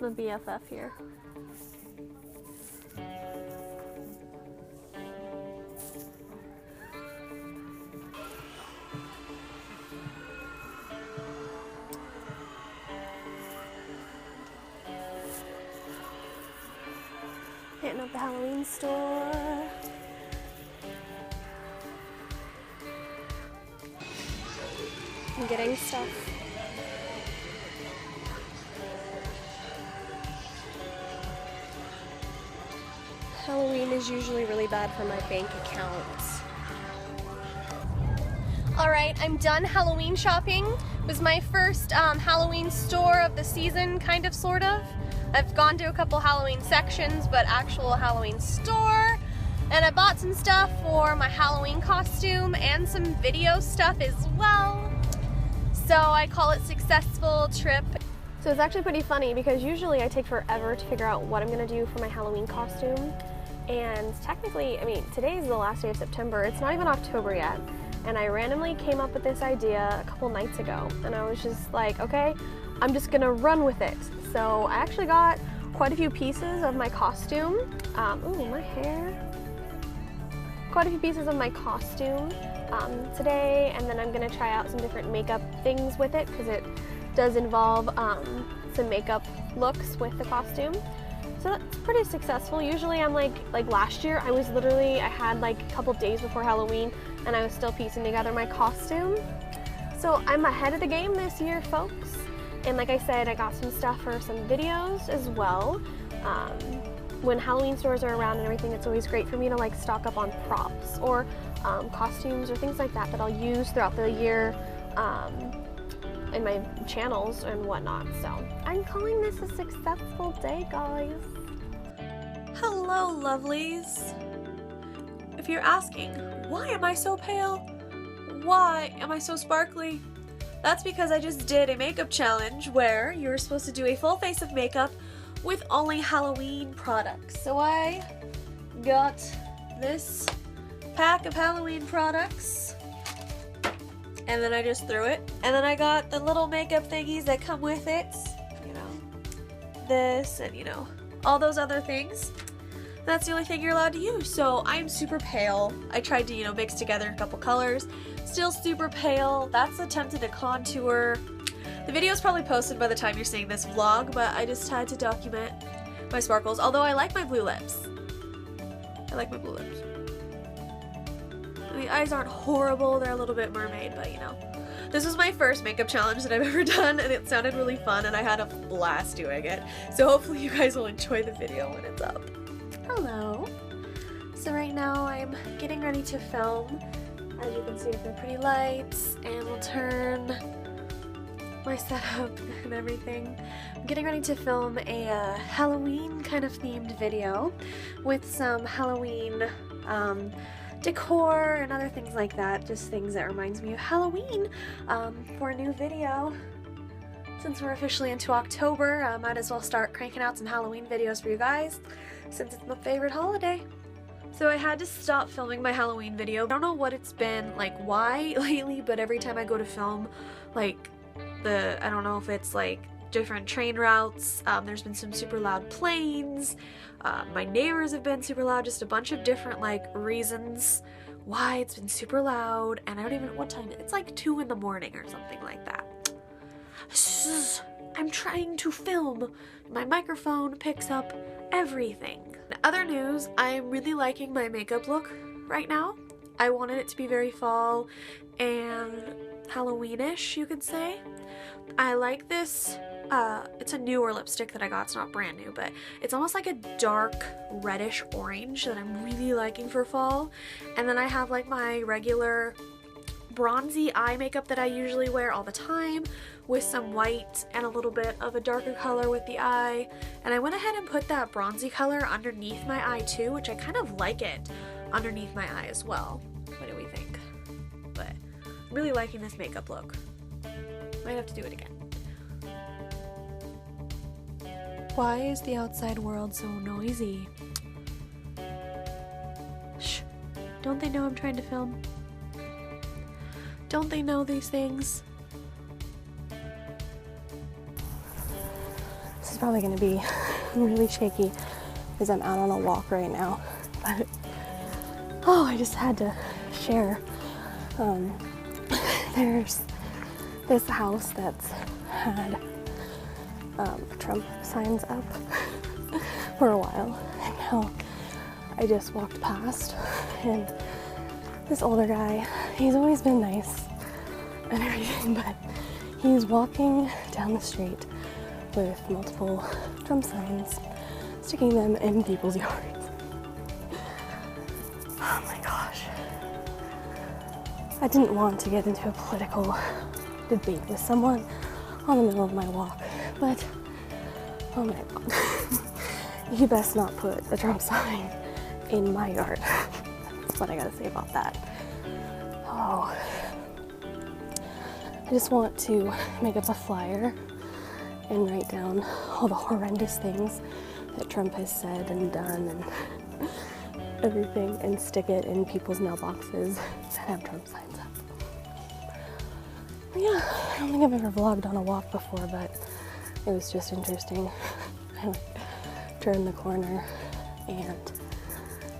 That's my BFF here. Hitting up the Halloween store. I'm getting stuff. Halloween is usually really bad for my bank accounts. Alright, I'm done Halloween shopping. It was my first Halloween store of the season, kind of, sort of. I've gone to a couple Halloween sections, but actual Halloween store. And I bought some stuff for my Halloween costume and some video stuff as well. So I call it successful trip. So it's actually pretty funny because usually I take forever to figure out what I'm gonna do for my Halloween costume. And technically, I mean, today's the last day of September. It's not even October yet. And I randomly came up with this idea a couple nights ago. And I was just like, okay, I'm just gonna run with it. So I actually got quite a few pieces of my costume. Ooh, my hair. Quite a few pieces of my costume today, and then I'm gonna try out some different makeup things with it because it does involve some makeup looks with the costume. So that's pretty successful. Usually I'm like last year, I had like a couple days before Halloween and I was still piecing together my costume. So I'm ahead of the game this year, folks. And like I said, I got some stuff for some videos as well. When Halloween stores are around and everything, it's always great for me to like stock up on props or costumes or things like that I'll use throughout the year in my channels and whatnot. So I'm calling this a successful day, guys. Hello, lovelies. If you're asking, why am I so pale? Why am I so sparkly? That's because I just did a makeup challenge where you were supposed to do a full face of makeup with only Halloween products. So I got this pack of Halloween products and then I just threw it. And then I got the little makeup thingies that come with it, you know, this and, you know, all those other things. That's the only thing you're allowed to use. So I'm super pale. I tried to, you know, mix together a couple colors. Still super pale. That's attempted to contour. The video is probably posted by the time you're seeing this vlog, but I just had to document my sparkles. Although I like my blue lips. I like my blue lips. The eyes aren't horrible. They're a little bit mermaid, but you know. This was my first makeup challenge that I've ever done, and it sounded really fun, and I had a blast doing it. So hopefully you guys will enjoy the video when it's up. Hello. So right now I'm getting ready to film. As you can see with the pretty lights, and we'll turn my setup and everything. I'm getting ready to film a Halloween kind of themed video with some Halloween decor and other things like that, just things that reminds me of Halloween for a new video. Since we're officially into October, I might as well start cranking out some Halloween videos for you guys since it's my favorite holiday. So I had to stop filming my Halloween video. I don't know what it's been, like why lately, but every time I go to film, like I don't know if it's like different train routes, there's been some super loud planes, my neighbors have been super loud, just a bunch of different like reasons why it's been super loud, and I don't even know what time, it's like 2 in the morning or something like that. I'm trying to film, my microphone picks up everything. In other news, I'm really liking my makeup look right now. I wanted it to be very fall and Halloweenish, you could say. I like this, it's a newer lipstick that I got, it's not brand new, but it's almost like a dark reddish orange that I'm really liking for fall. And then I have like my regular bronzy eye makeup that I usually wear all the time with some white and a little bit of a darker color with the eye, and I went ahead and put that bronzy color underneath my eye too, which I kind of like it underneath my eye as well. What do we think? But I'm really liking this makeup look. Might have to do it again. Why is the outside world so noisy? Shh. Don't they know I'm trying to film? Don't they know these things? This is probably going to be really shaky because I'm out on a walk right now. But, oh, I just had to share. There's this house that's had Trump signs up for a while, and now I just walked past, and this older guy, he's always been nice and everything, but he's walking down the street with multiple Trump signs, sticking them in people's yards. Oh my gosh. I didn't want to get into a political debate with someone on the middle of my walk, but oh my god. You best not put a Trump sign in my yard. That's what I gotta say about that. Oh. I just want to make up a flyer and write down all the horrendous things that Trump has said and done and everything, and stick it in people's mailboxes that have Trump signs up. But yeah, I don't think I've ever vlogged on a walk before, but it was just interesting. I turned the corner and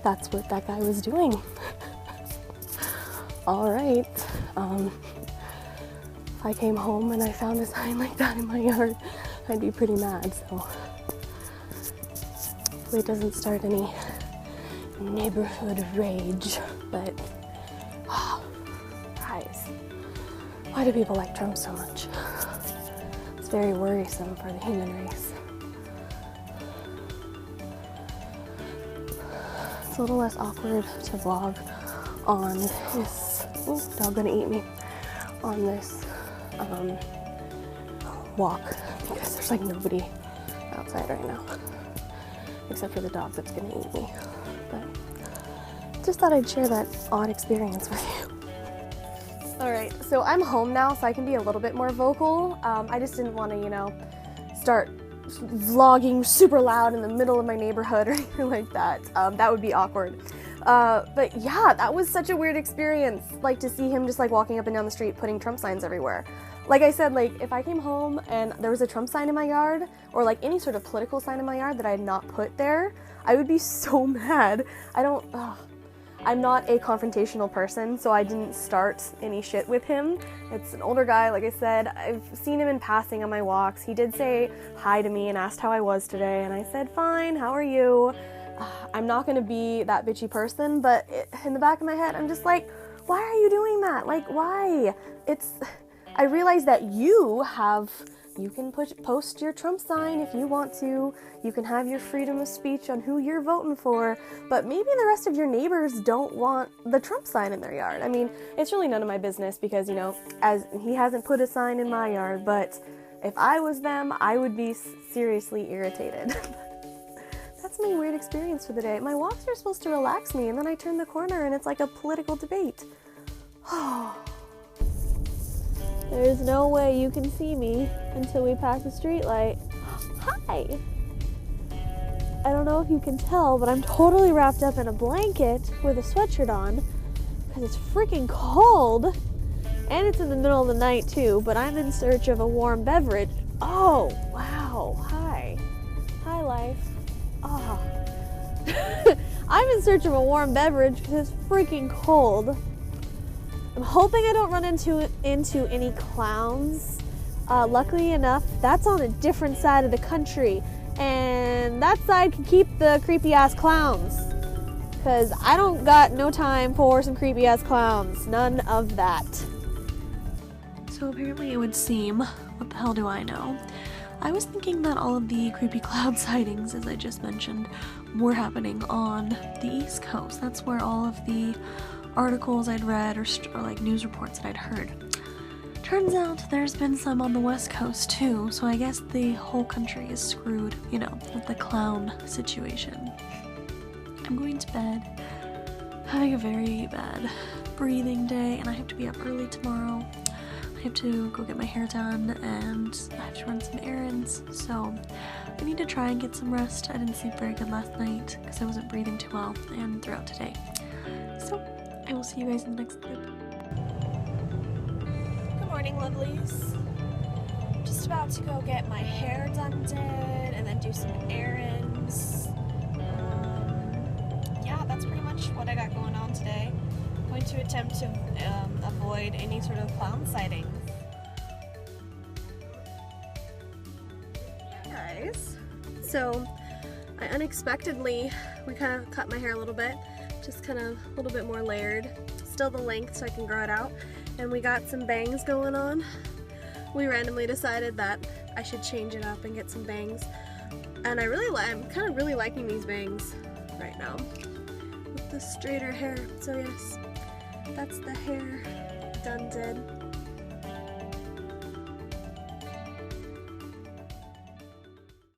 that's what that guy was doing. All right. If I came home and I found a sign like that in my yard, I'd be pretty mad, so hopefully it doesn't start any neighborhood rage. But oh, guys, why do people like Trump so much? It's very worrisome for the human race. It's a little less awkward to vlog on this, oh, dog gonna eat me, on this walk, because there's like nobody outside right now except for the dog that's gonna eat me. But just thought I'd share that odd experience with you. Alright, so I'm home now, so I can be a little bit more vocal. I just didn't want to, you know, start vlogging super loud in the middle of my neighborhood or anything like that. That would be awkward. But yeah, that was such a weird experience, like to see him just like walking up and down the street putting Trump signs everywhere. Like I said, like if I came home and there was a Trump sign in my yard, or like any sort of political sign in my yard that I had not put there, I would be so mad. I'm not a confrontational person, so I didn't start any shit with him. It's an older guy, like I said. I've seen him in passing on my walks. He did say hi to me and asked how I was today, and I said, fine, how are you? I'm not gonna be that bitchy person, but in the back of my head, I'm just like, why are you doing that? Like, why? I realize that you can post your Trump sign if you want to. You can have your freedom of speech on who you're voting for, but maybe the rest of your neighbors don't want the Trump sign in their yard. I mean, it's really none of my business because, you know, as he hasn't put a sign in my yard, but if I was them, I would be seriously irritated. That's my weird experience for the day. My walks are supposed to relax me, and then I turn the corner and it's like a political debate. There's no way you can see me until we pass a streetlight. Hi! I don't know if you can tell, but I'm totally wrapped up in a blanket with a sweatshirt on because it's freaking cold. And it's in the middle of the night too, but I'm in search of a warm beverage. Oh, wow. Hi. Hi, life. Ah. I'm in search of a warm beverage because it's freaking cold. I'm hoping I don't run into any clowns. Luckily enough, that's on a different side of the country, and that side can keep the creepy ass clowns. Cause I don't got no time for some creepy ass clowns. None of that. So apparently it would seem, what the hell do I know? I was thinking that all of the creepy cloud sightings, as I just mentioned, were happening on the East Coast. That's where all of the articles I'd read or like news reports that I'd heard. Turns out there's been some on the West Coast too, so I guess the whole country is screwed, you know, with the clown situation. I'm going to bed, having a very bad breathing day, and I have to be up early tomorrow. I have to go get my hair done and I have to run some errands, so I need to try and get some rest. I didn't sleep very good last night because I wasn't breathing too well, and throughout today. So I will see you guys in the next clip. Good morning, lovelies. just about to go get my hair done and then do some errands. Yeah, that's pretty much what I got going on today. I'm going to attempt to avoid any sort of clown sightings. Guys, so I unexpectedly, we kind of cut my hair a little bit, just kind of a little bit more layered, still the length so I can grow it out, and we got some bangs going on. We randomly decided that I should change it up and get some bangs, and I'm kind of really liking these bangs right now with the straighter hair. So yes, that's the hair done.